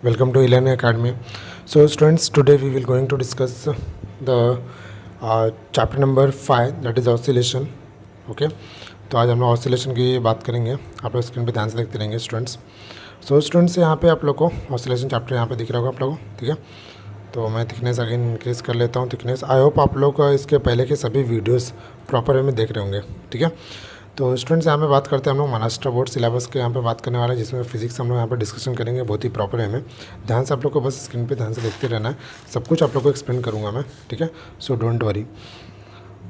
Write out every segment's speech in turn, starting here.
Welcome to e-learning academy. So students, today we will going to discuss the chapter number 5, that is oscillation. Okay, तो आज हम लोग oscillation की बात करेंगे. आप लोग स्क्रीन पे ध्यान से देखते रहेंगे स्टूडेंट्स. सो स्टूडेंट्स, यहाँ पे आप लोग को ऑसिलेशन चैप्टर यहाँ पे दिख रहा होगा आप लोगों को. ठीक है, तो मैं थिकनेस अगेन इंक्रीज़ कर लेता हूँ. थिकनेस आई होप आप लोग इसके पहले के सभी वीडियोस प्रॉपर वे में देख रहे होंगे. ठीक है, तो स्टूडेंट्स यहाँ पे बात करते हैं हम लोग महाराष्ट्र बोर्ड सिलेबस के यहाँ पे बात करने वाले हैं, जिसमें फिजिक्स हम लोग यहाँ पे डिस्कशन करेंगे बहुत ही प्रॉपर वे में. ध्यान से आप लोग को बस स्क्रीन पे ध्यान से देखते रहना है. सब कुछ आप लोग को एक्सप्लेन करूँगा मैं. ठीक है, so don't worry.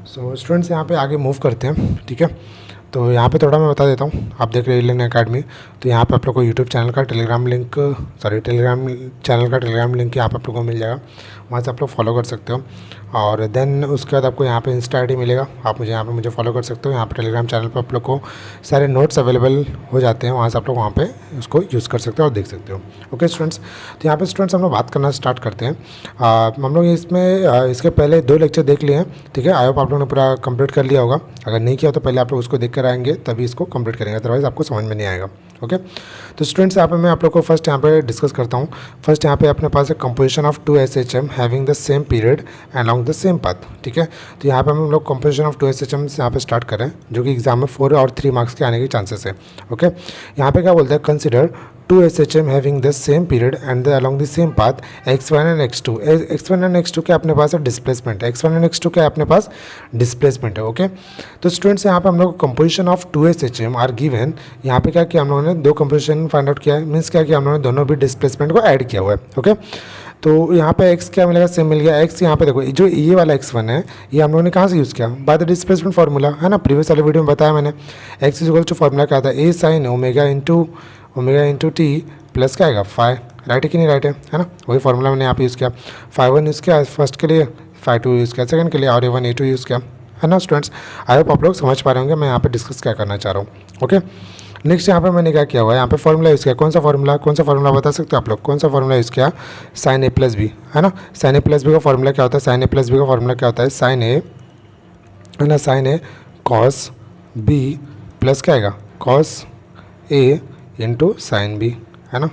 So students यहाँ पे आगे मूव करते हैं. ठीक है, तो यहाँ पे थोड़ा मैं बता देता हूँ. आप देख रहे हैं e-learning अकेडमी, तो यहाँ पे आप लोग को यूट्यूब चैनल का टेलीग्राम लिंक यहाँ पे आप लोग को मिल जाएगा. वहाँ से आप लोग फॉलो कर सकते हो. और देन उसके बाद आपको यहाँ पे इंस्टा आई डी मिलेगा. आप मुझे फॉलो कर सकते हो. यहाँ पे टेलीग्राम चैनल पर आप लोग को सारे नोट्स अवेलेबल हो जाते हैं. वहाँ से आप लोग वहाँ पे उसको यूज़ कर सकते हो और देख सकते हो. ओके स्टूडेंट्स, तो यहाँ पे स्टूडेंट्स हम लोग बात करना स्टार्ट करते हैं. हम लोग इसमें इसके पहले 2 लेक्चर देख लिए हैं. ठीक है, आई होप आप लोगों ने पूरा कंप्लीट कर लिया होगा. अगर नहीं किया तो पहले आप लोग उसको देख कर आएंगे, तभी इसको कंप्लीट करेंगे, अदरवाइज आपको समझ में नहीं आएगा. ओके, तो स्टूडेंट्स यहाँ पे मैं आप लोग को फर्स्ट यहाँ पे डिस्कस करता हूँ. फर्स्ट यहाँ पे अपने पास है composition of 2 SHM having the same period along the same path. ठीक है, तो यहाँ पे हम लोग कंपोजिशन ऑफ 2 SHM से यहाँ पे स्टार्ट करें, जो कि एग्जाम में 4 और 3 मार्क्स के आने के चांसेस है. ओके, यहाँ पे क्या बोलते हैं, consider 2 SHM having the same period and along the same path x1 and x2. x1 and x2 के अपने पास डिस्प्लेसमेंट है. x1 एंड x2 के अपने पास डिस्प्लेसमेंट है. ओके, तो स्टूडेंट्स यहाँ पे हम लोग composition of 2 SHM are given. यहाँ पे क्या किया हम लोगों ने, 2 कंपोजिशन फाइंड आउट किया है. मीन्स क्या किया हम लोगों ने, दोनों भी डिस्प्लेसमेंट को ऐड किया हुआ है. ओके, तो यहाँ पे x क्या मिलेगा, सेम मिल गया. x यहाँ पे देखो, जो ये वाला x1 है, ये हम लोगों ने कहाँ से यूज़ किया, बाय द डिस्प्लेसमेंट फार्मूला है ना. प्रीवियस वाले वीडियो में बताया मैंने. x is equal to formula क्या था, a sin omega into t plus क्या आएगा, फाई. राइट है कि नहीं, राइट है ना. वही फार्मूला मैंने यहाँ पे यूज़ किया. फाई 1 यूज़ किया फर्स्ट के लिए, फाई 2 यूज़ किया सेकंड के लिए, और A1 A2 यूज़ किया है ना. स्टूडेंट्स, आई होप आप लोग समझ पा रहे होंगे मैं यहाँ पे डिस्कस क्या करना चाह रहा हूँ. ओके, नेक्स्ट यहाँ पे मैंने क्या किया हुआ है, यहाँ पे फार्मूला यूज़ किया. कौन सा फार्मूला बता सकते हो आप लोग, कौन सा फार्मूला यूज़ किया, साइन ए प्लस बी है ना. साइन ए प्लस बी का फार्मूला क्या होता है, साइन ए प्लस बी का फार्मूला क्या होता है, साइन ए है ना, साइन ए कॉस बी प्लस क्या आएगा, cos A into sine B है ना.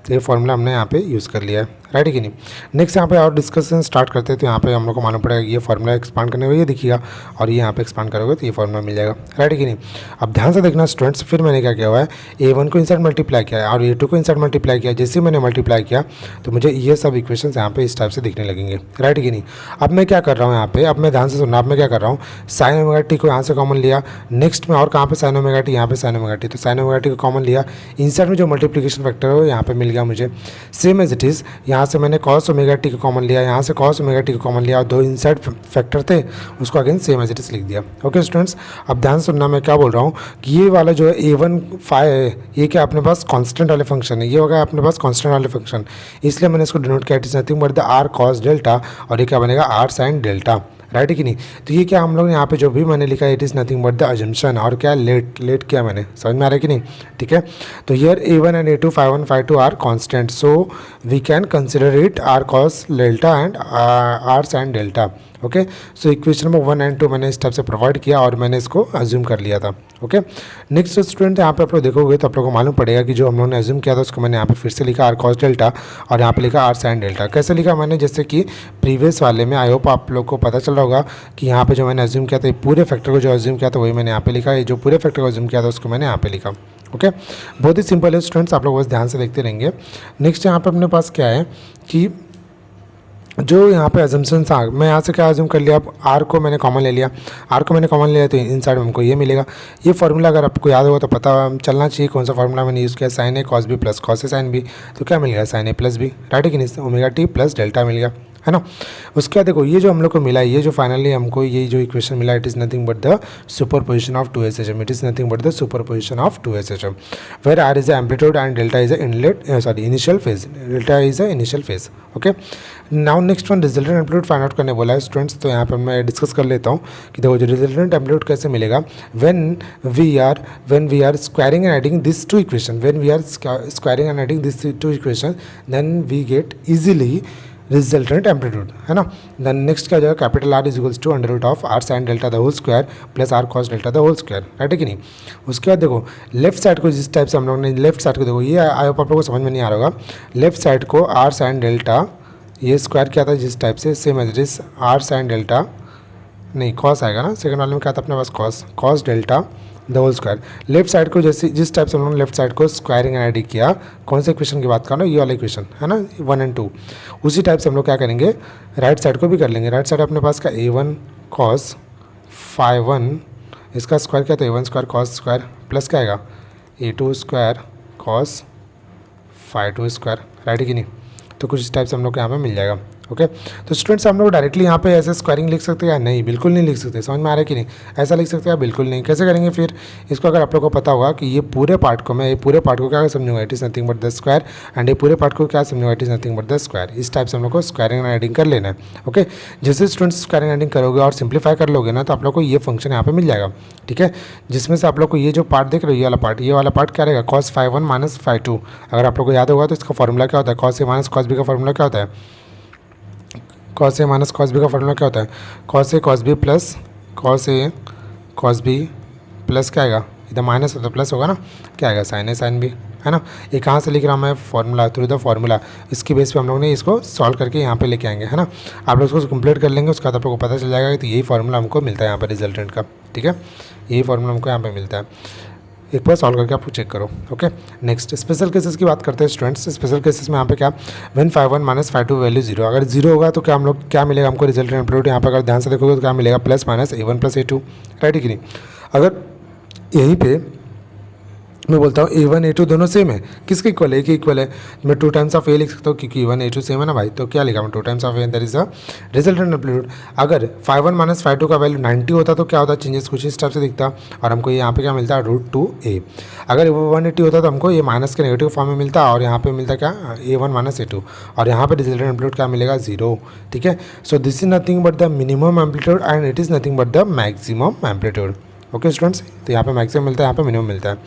तो ये फार्मूला हमने यहाँ पे यूज़ कर लिया है. राइट है कि नहीं. नेक्स्ट यहाँ पे और डिस्कशन स्टार्ट करते हैं. तो यहाँ पे हम लोग को मालूम पड़ेगा ये फार्मूला एक्सपांड करने में ये दिखेगा, और ये यहाँ पे एक्सपांड करोगे तो ये फार्मूला मिल जाएगा. राइट है कि नहीं. अब ध्यान से देखना स्टूडेंट्स, फिर मैंने क्या किया हुआ है, A1 को इंसर्ट मल्टीप्लाई किया और A2 को इंसर्ट मल्टीप्लाई किया. जैसे मैंने मल्टीप्लाई किया तो मुझे ये सब इक्वेशन यहाँ पे इस टाइप से दिखने लगेंगे. राइट है कि नहीं. अब मैं क्या कर रहा हूँ यहाँ पे, अब मैं ध्यान से सुनना, अब मैं क्या कर रहा हूँ, साइन ओमेगा टी को यहाँ से कॉमन लिया. नेक्स्ट में और कहाँ पे साइन ओमेगा टी, यहाँ पे साइन ओमेगा टी, तो साइन ओमेगा टी को कॉमन लिया. इंसर्ट में जो मल्टीप्लिकेशन फैक्टर है वो यहाँ पे मिल गया मुझे. सेम एज इट इज़ यहाँ से मैंने कॉस ओमेगा टी को कॉमन लिया, यहाँ से कॉस ओमेगा टी को कॉमन लिया, और 2 इंसर्ट फैक्टर थे उसको again same as it is लिख दिया. ओके स्टूडेंट्स, अब ध्यान सुनना मैं क्या बोल रहा हूँ कि ये वाला जो है A1 फाई है, ये क्या अपने पास कांस्टेंट वाले फंक्शन है, ये होगा अपने पास कांस्टेंट वाले फंक्शन, इसलिए मैंने इसको डिनोट किया. It is nothing but the R cos delta, और ये क्या बनेगा, आर साइन डेल्टा. राइट है कि नहीं. तो ये क्या हम लोग यहाँ पे जो भी मैंने लिखा है, it is nothing but the assumption, और क्या लेट किया मैंने, समझ में आ रहा है कि नहीं. ठीक है, तो here A1 and A2 phi 1 phi 2 are constant, so we can consider it R cos delta and R sine delta. Okay, so equation number 1 and 2 मैंने इस टाइप से प्रोवाइड किया और मैंने इसको अज्यूम कर लिया था. ओके, नेक्स्ट स्टूडेंट यहाँ पे आप लोग देखोगे तो आप लोगों को मालूम पड़ेगा कि जो हम लोगों ने अज्यूम किया था उसको मैंने यहाँ पे फिर से लिखा आर कॉस डेल्टा, और यहाँ पे लिखा आर साइन डेल्टा. कैसे लिखा मैंने, जैसे कि प्रीवियस वाले में, आई होप आप लोग को पता चल रहा होगा कि यहाँ पे जो मैंने अज्यूम किया था, ये पूरे फैक्टर को जो अज्यूम किया था वही मैंने यहाँ पे लिखा. ये जो पूरे फैक्टर को अज्यूम किया था उसको मैंने यहाँ पे लिखा. ओके, बहुत ही सिंपल है स्टूडेंट्स, आप लोग बस ध्यान से देखते रहेंगे. नेक्स्ट यहाँ पे अपने पास क्या है कि जो यहाँ पे अजम्पशन था, मैं यहाँ से क्या अज्यूम कर लिया, अब आर को मैंने कॉमन ले लिया. आर को मैंने कॉमन ले लिया तो इनसाइड में हमको ये मिलेगा. ये फार्मूला अगर आपको याद होगा तो पता चलना चाहिए कौन सा फार्मूला मैंने यूज़ किया, sign A cos B plus cos A sine B. तो क्या मिल गया, साइन ए प्लस बी. राइट है कि नहीं, ओमेगा टी प्लस डेल्टा मिल गया है ना. उसके बाद देखो ये जो हम लोग को मिला, ये जो फाइनली हमको ये जो इक्वेशन मिला, it is nothing but the superposition of 2 SHM. It is nothing but the superposition of 2 SHM, where R is the amplitude and delta is the initial phase. Delta is the initial phase. Okay, now next one resultant amplitude find out करने बोला है students. तो यहाँ पर मैं discuss कर लेता हूँ कि देखो जो रिजल्टेंट एम्पलीट्यूड कैसे मिलेगा, when we are squaring and adding this 2 equation, when we are squaring and adding this 2 equation, then we get easily resultant amplitude, है ना। देन नेक्स्ट क्या हो जाएगा, capital R is equals to under root of R sine delta the whole square plus R cos delta the whole square, right है कि नहीं। उसके बाद देखो लेफ्ट साइड को जिस टाइप से हम लोग ने लेफ्ट साइड को देखो, ये आई होप आप लोगों को समझ में नहीं आ रहा होगा। लेफ्ट साइड को आर साइन डेल्टा, ये स्क्वायर क्या था जिस टाइप से, same as it is R sine delta, नहीं कॉस आएगा ना, सेकंड वाले में क्या था अपने पास cos delta the whole square. Left side को जैसे जिस टाइप से हम लोगों ने लेफ्ट साइड को स्क्वायरिंग एंड एडिंग किया, कौन से इक्वेशन की बात कर रहा हूँ, ये वाला इक्वेशन है ना 1 और 2, उसी टाइप से हम लोग क्या करेंगे राइट साइड को भी कर लेंगे। राइट साइड अपने पास का a1 कॉस फाई 1, इसका स्क्वायर क्या था a1 square cos square plus क्या आएगा a2 square cos phi 2 square, right है कि नहीं। तो कुछ इस टाइप से हम लोग को यहाँ पे मिल जाएगा। ओके तो स्टूडेंट्स हम लोग डायरेक्टली यहाँ पे ऐसे स्क्वायरिंग लिख सकते हैं या नहीं, बिल्कुल नहीं लिख सकते, समझ में आ रहा है कि नहीं। ऐसा लिख सकते हैं बिल्कुल नहीं, कैसे करेंगे फिर इसको। अगर आप लोग को पता होगा कि ये पूरे पार्ट को मैं, ये पूरे पार्ट को क्या समझूंगा, it is nothing but the square, and ये पूरे पार्ट को क्या समझूंगा, it is nothing but the square. इस टाइप से हम लोग को स्क्वायरिंग एंड एडिंग कर लेना है। ओके जैसे स्टूडेंट्स स्क्वायरिंग एडिंग करोगे और सिंप्लीफाई कर लोगे ना, तो आप लोग को ये फंक्शन यहाँ पे मिल जाएगा, ठीक है। जिसमें से आप लोग को ये जो पार्ट देख रहे हो, ये वाला पार्ट क्या रहेगा, कॉस फाई 1 माइनस फाई 2। अगर आप लोग को याद होगा तो इसका फॉर्मूला क्या होता है, cos A minus cos B का फॉर्मूला क्या होता है, cos A minus cos B का फॉर्मूला क्या होता है, cos A cos B plus cos A cos B plus क्या आएगा, इधर माइनस है तो प्लस होगा ना, क्या आएगा साइन ए साइन बी, है ना। ये कहाँ से लिख रहा हूँ मैं, फॉर्मूला थ्रू द फॉर्मूला। इसकी बेस पे हम लोग ने इसको सॉल्व करके यहाँ पे लेके आएंगे, है ना। आप लोग इसको कंप्लीट कर लेंगे, उसके बाद आप लोग को पता चल जाएगा कि यही फॉर्मूला हमको मिलता है यहाँ पर रिजल्टेंट का, ठीक है। यही फॉर्मूला हमको यहाँ पर मिलता है। एक बार सॉल्व करके आप चेक करो। ओके नेक्स्ट स्पेशल केसेस की बात करते हैं स्टूडेंट्स। स्पेशल केसेस में यहाँ पे क्या, when phi 1 minus phi 2 value 0, अगर 0 होगा तो क्या हम लोग क्या मिलेगा हमको रिजल्टेंट एम्पलीट्यूड। यहाँ पर अगर ध्यान से देखोगे तो क्या मिलेगा, plus minus a1 plus a2, right है कि नहीं। अगर यहीं पे मैं बोलता हूँ a1 a2 दोनों सेम है, किसके इक्वल है, एक इक्वल है, मैं 2 टाइम्स ऑफ a लिख सकता हूँ क्योंकि a1 a2 सेम है ना भाई। तो क्या लिखा मैं 2 times of a, that is a resultant amplitude. अगर फाई 1 माइनस फाई 2 का वैल्यू 90 होता तो क्या होता, चेंजेस कुछ इस टाइप से दिखता, और हमको यहाँ पे क्या मिलता है √2a। अगर 180 होता तो हमको ये माइनस के नेगेटिव फॉर्म में मिलता, और यहाँ पे मिलता क्या a1 माइनस a2, और यहाँ पे रिजल्टेंट एम्पलीट्यूड क्या मिलेगा 0, ठीक है। सो this is nothing but the minimum amplitude and it is nothing but the maximum amplitude. Okay students, तो यहाँ पे मैक्सिमम मिलता है, यहाँ पे मिनिमम मिलता है।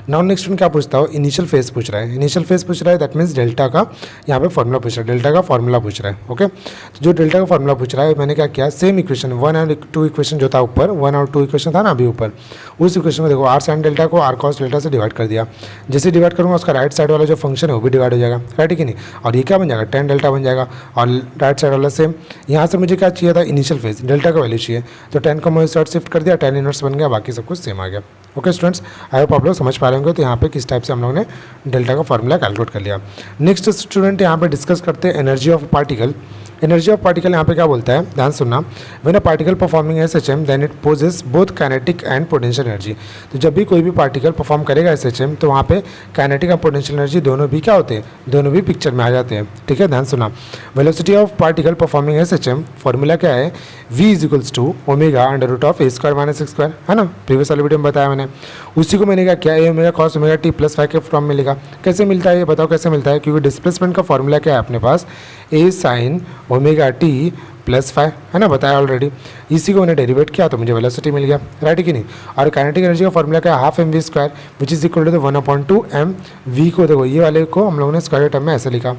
नाउ नेक्स्ट वन क्या पूछता हो, इनिशियल फेज पूछ रहा है। इनिशियल फेज पूछ रहा है, दैट मीन्स डेल्टा का यहाँ पे फॉर्मूला पूछ रहा है, डेल्टा का फॉर्मूला पूछ रहा है। ओके तो जो डेल्टा का फॉर्मूला पूछ रहा है, मैंने क्या किया, सेम इक्वेशन 1 और 2 इक्वेशन जो था ऊपर, 1 और 2 इक्वेशन था ना अभी ऊपर, उस इक्वेशन में देखो आर साइन डेल्टा को आर कॉस डेल्टा से डिवाइड कर दिया। जैसे डिवाइड करूँगा उसका राइट साइड वाला जो फंक्शन है वो भी डिवाइड हो जाएगा, राइट है कि नहीं। और ये क्या बन जाएगा, tan डेल्टा बन जाएगा, और राइट साइड वाला सेम। यहाँ से मुझे क्या चाहिए था, इनिशियल फेज डेल्टा का वैल्यू चाहिए, तो tan को मैं शॉर्ट शिफ्ट कर दिया, tan इनवर्स बन गया, बाकी सब कुछ सेम आ गया। ओके स्टूडेंट्स, आई होप आप लोग समझ पा रहे होंगे। तो यहाँ पे किस टाइप से हम लोगों ने डेल्टा का फॉर्मूला कैलकुलेट कर लिया। नेक्स्ट स्टूडेंट यहाँ पे डिस्कस करते हैं energy of particle. Energy of particle यहाँ पे क्या बोलता है, ध्यान सुनना। When a particle performing SHM then it possess both kinetic and potential energy. तो जब भी कोई भी पार्टिकल परफॉर्म करेगा एसएचएम, तो वहाँ पे काइनेटिक और पोटेंशियल एनर्जी दोनों भी क्या होते हैं, दोनों भी पिक्चर में आ जाते हैं, ठीक है। ध्यान सुना, velocity of particle performing SHM formula क्या है, v is equals to omega under root of a square minus x square, है ना। प्रीवियस वाले वीडियो में बताया मैंने, उसी को मैंने क्या किया, a omega cos omega t plus 5 के फॉर्म में लिखा। कैसे मिलता है ये बताओ, कैसे मिलता है, क्योंकि डिस्प्लेसमेंट का फॉर्मूला क्या है अपने पास, a sine omega t plus 5, है ना, बताया ऑलरेडी। इसी को मैंने डेरिवेट किया तो मुझे वेलोसिटी मिल गया, राइट है कि नहीं। और काइनेटिक एनर्जी का फॉर्मूला क्या है, half mv square which is equal to 1/2 mv को देखो ये वाले को हम लोगों ने स्क्वायर टर्म में ऐसे लिखा,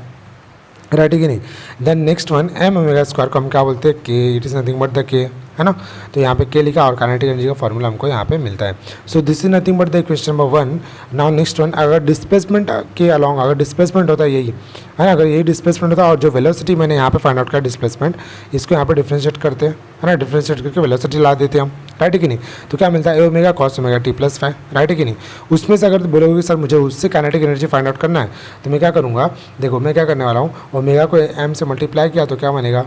राइट है कि नहीं। Then next one m omega square को हम क्या बोलते हैं, k, it is nothing but the k, है ना। तो यहाँ पे k लिखा और काइनेटिक एनर्जी का फॉर्मूला हमको यहाँ पे मिलता है। सो this is nothing but the equation number 1। Now next one, अगर डिस्प्लेसमेंट के अलॉन्ग, अगर डिस्प्लेसमेंट होता है यही, है ना, अगर यही डिस्प्लेसमेंट होता है और जो वेलोसिटी मैंने यहाँ पे फाइंड आउट किया डिस्प्लेसमेंट, इसको यहाँ पे डिफ्रेंशिएट करते हैं, है ना, डिफ्रेंशिएट करके वेलोसिटी ला देते हैं हम, राइट है कि नहीं। तो क्या मिलता है, a omega cos omega t plus 5, right है कि नहीं। उसमें से अगर बोलोगे कि सर मुझे उससे काइनेटिक एनर्जी फाइंड आउट करना है, तो मैं क्या करूँगा, देखो मैं क्या करने वाला हूँ, ओमेगा को m से मल्टीप्लाई किया तो क्या बनेगा,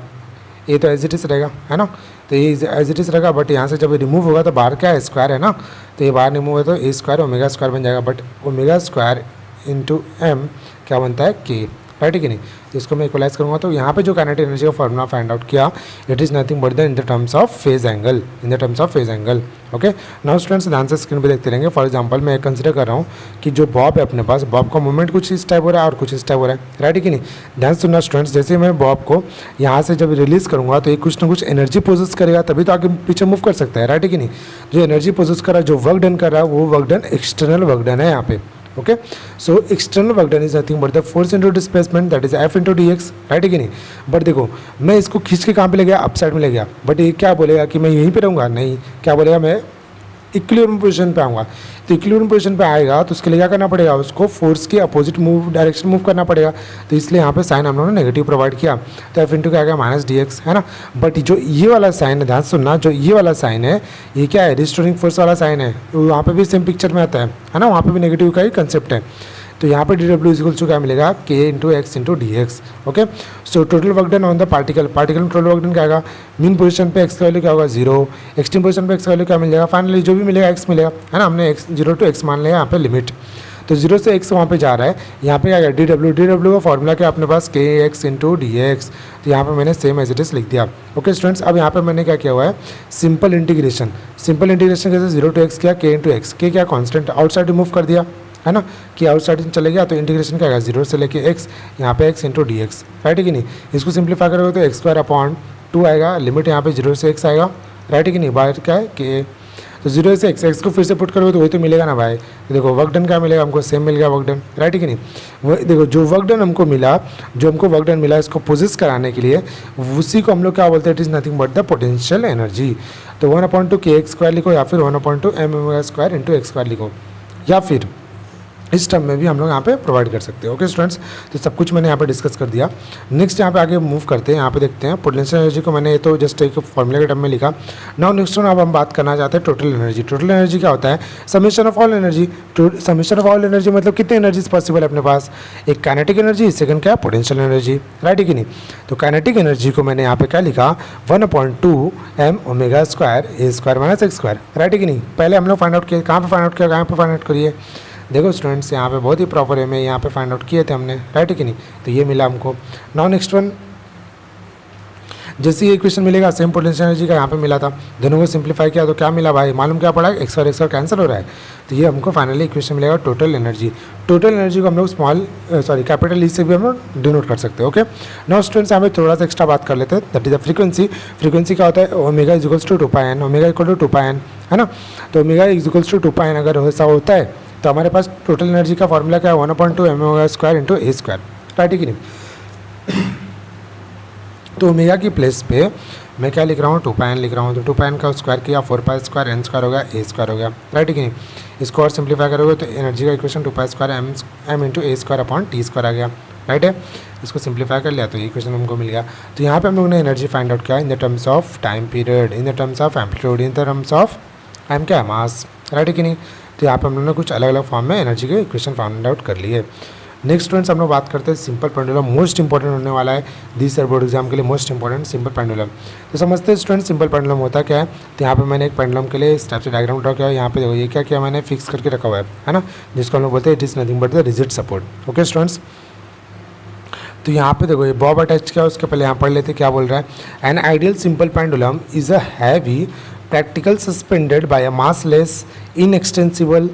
ये तो एज इट इज रहेगा, है ना। तो ये एज इट इज रहेगा, बट यहाँ से जब रिमूव होगा तो बाहर क्या है, स्क्वायर है ना, तो ये बाहर रिमूव है तो a स्क्वायर ओमेगा स्क्वायर बन जाएगा, but omega square into m क्या बनता है, k, राइट है कि नहीं। तो इसको मैं इक्वलाइज करूँगा तो यहाँ पे जो काइनेटिक एनर्जी का फॉर्मूला फाइंड आउट किया, it is nothing but the in the terms of phase angle, in the terms of phase angle. Okay now students ध्यान से स्क्रीन पे देखते रहेंगे। फॉर एग्जांपल मैं कंसिडर कर रहा हूँ कि जो बॉब है अपने पास, बॉब का मूवमेंट कुछ इस टाइप हो रहा है और कुछ इस टाइप हो रहा है, राइट है कि नहीं। ध्यान सुनना स्टूडेंट्स, जैसे मैं बॉब को यहाँ से जब रिलीज करूँगा तो ये कुछ ना कुछ एनर्जी प्रोसेस करेगा, तभी तो आगे पीछे मूव कर सकता है, राइट है कि नहीं। जो एनर्जी प्रोसेस कर रहा है, जो वर्क डन कर रहा है, वो work done external work done है यहाँ पे, okay, so external work done is nothing but the force into displacement that is F into D x, right है कि नहीं। बट देखो मैं इसको खींच के कहाँ पे ले गया, अप साइड में ले गया, बट ये क्या बोलेगा कि मैं यहीं पे रहूँगा, नहीं, क्या बोलेगा मैं इक्विलिब्रियम पोजीशन पे आऊँगा। तो इक्विलिब्रियम पोजीशन पे आएगा तो उसके लिए क्या करना पड़ेगा, उसको फोर्स के अपोजिट मूव डायरेक्शन मूव करना पड़ेगा। तो इसलिए यहाँ पे साइन हम लोगों ने नेगेटिव प्रोवाइड किया, तो एफ इंटू क्या आ गया माइनस डी एक्स, है ना। बट जो ये वाला साइन है, ध्यान सुनना, जो ये वाला साइन है ये क्या है, रिस्टोरिंग फोर्स वाला साइन है, तो वहाँ पे भी सेम पिक्चर में आता है ना, वहाँ पे भी नेगेटिव का ही कंसेप्ट है। तो यहाँ पे डी डब्ल्यू इजिकल टू क्या मिलेगा, के into x into D x. Okay, so total work done on the particle में टोटल वर्क डन क्या आएगा, मीन पोजीशन पे एक्स का वैल्यू क्या होगा 0, एक्सट्रीम पोजीशन पे एक्स का वैल्यू क्या मिल जाएगा, फाइनली जो भी मिलेगा एक्स मिलेगा, है ना। हमने एक्स 0 टू एक्स मान लिया यहाँ पे लिमिट, तो 0 से x वहाँ पे जा रहा है। यहाँ पे क्या है डी डब्ल्यू का फॉर्मूला क्या अपने पास के एक्स इंटू डी एक्स, तो यहाँ पे मैंने सेम एज इट इज लिख दिया। ओके स्टूडेंट्स, अब यहाँ पे मैंने क्या किया हुआ है, सिंपल इंटीग्रेशन कैसे 0 टू एक्स किया, के इंटू एक्स, के क्या कॉन्स्टेंट आउटसाइड रिमूव कर दिया, है ना, कि आउटसाइड चले गया, तो इंटीग्रेशन क्या आएगा 0 से लेके एक्स, यहाँ पे x into D x, right है कि नहीं। इसको सिंप्लीफाई करोगे तो एक्स स्क्वायर अपॉन 2 आएगा, लिमिट यहाँ पे 0 से एक्स आएगा, राइट है कि नहीं। बाहर क्या है के, तो 0 से एक्स को फिर से पुट करोगे तो वही तो मिलेगा ना भाई। तो देखो वर्क डन क्या मिलेगा हमको, सेम मिल गया वर्क डन, राइट है कि नहीं। वो देखो जो वर्क डन हमको मिला, इसको पोजेस कराने के लिए उसी को हम लोग क्या बोलते हैं, it is nothing but the potential energy. तो 1/2 के एक्स स्क्वायर लिखो, या फिर 1/2 M omega square into x square लिखो, या फिर इस टर्म में भी हम लोग यहाँ पे प्रोवाइड कर सकते हैं। ओके स्टूडेंट्स, तो सब कुछ मैंने यहाँ पे डिस्कस कर दिया। नेक्स्ट यहाँ पे आगे मूव करते हैं, यहाँ पे देखते हैं पोटेंशियल एनर्जी को मैंने ये तो जस्ट एक फॉर्मूले के टर्म में लिखा। नाउ नेक्स्ट वन अब हम बात करना चाहते हैं टोटल एनर्जी। टोटल एनर्जी क्या होता है, summation of all energy. Summation of all energy मतलब कितने एनर्जीज पॉसिबल है अपने पास, एक काइनेटिक एनर्जी, सेकंड क्या है पोटेंशियल एनर्जी, राइट है कि नहीं। तो काइनेटिक एनर्जी को मैंने यहाँ पे क्या लिखा, 1/2 M omega square A square minus X square, right है कि नहीं। पहले हम लोग फाइंड आउट किए, कहाँ पे फाइंड आउट किया, कहाँ पे फाइंड आउट करिए। देखो स्टूडेंट्स यहाँ पे बहुत ही प्रॉपर वे में यहाँ पे फाइंड आउट किए थे हमने, राइट है कि नहीं। तो ये मिला हमको। नाउ नेक्स्ट वन, जैसे ये इक्वेशन मिलेगा सेम पोटेंशियल एनर्जी का यहाँ पे मिला था, दोनों को सिंप्लीफाई किया तो क्या मिला भाई, मालूम क्या पड़ा, एक्स और कैंसिल हो रहा है। तो ये हमको फाइनली इक्वेशन मिलेगा टोटल एनर्जी। टोटल एनर्जी को हम लोग कैपिटल ई से भी हम लोग डिनोट कर सकते हैं। ओके, नाउ स्टूडेंट्स यहाँ पे थोड़ा सा एक्स्ट्रा बात कर लेते हैं, that is the frequency. Frequency क्या होता है, omega is equals to 2πn, omega equal to 2πn, है ना। तो omega is equals to 2πn अगर ऐसा होता है तो हमारे पास टोटल एनर्जी का फॉर्मूला क्या है, 1/2 एम ओमेगा स्क्वायर इंटू ए स्क्वायर, राइट है कि नहीं। तो ओमेगा की प्लेस पे मैं क्या लिख रहा हूँ, 2πn लिख रहा हूँ। तो 2πn का स्क्वायर किया, 4π स्क्वायर एन स्क्वायर हो गया, ए स्क्वायर हो गया, राइट है कि नहीं। इसको और सिंप्लीफाई करोगे तो एनर्जी का इक्वेशन 2π स्क्वायर एम इंटू ए स्क्वायर अपॉन टी स्क्वायर आ गया, राइट है। इसको सिंप्लीफाई कर लिया तो ये इक्वेशन हमको मिल गया। तो यहाँ पे हम लोगों ने एनर्जी फाइंड आउट किया in the terms of time period, in the terms of amplitude, in the terms of time क्या है, मास, राइट है कि नहीं। तो यहाँ पे हम लोगों ने कुछ अलग अलग फॉर्म में एनर्जी के इक्वेशन फाइंड आउट कर लिए। नेक्स्ट स्टूडेंट्स हम लोग बात करते हैं सिंपल पेंडुलम, मोस्ट इंपॉर्टेंट होने वाला है दिस ईयर बोर्ड एग्जाम के लिए, मोस्ट इंपॉर्टेंट सिंपल पेंडुलम। तो समझते हैं स्टूडेंट सिंपल पेंडुलम होता क्या है। तो यहाँ पे मैंने एक पेंडुलम के लिए इस टाइप से डायग्राम ड्रॉ किया, यहाँ पे देखो ये क्या किया मैंने, फिक्स करके रखा हुआ है ना, जिसको हम लोग बोलते हैं it is nothing but the rigid support. Okay students, तो यहाँ पे देखो ये बॉब अटैच किया, उसके पहले यहाँ पढ़ लेते क्या बोल रहा है। An ideal simple pendulum is a heavy practical suspended bye a massless inextensible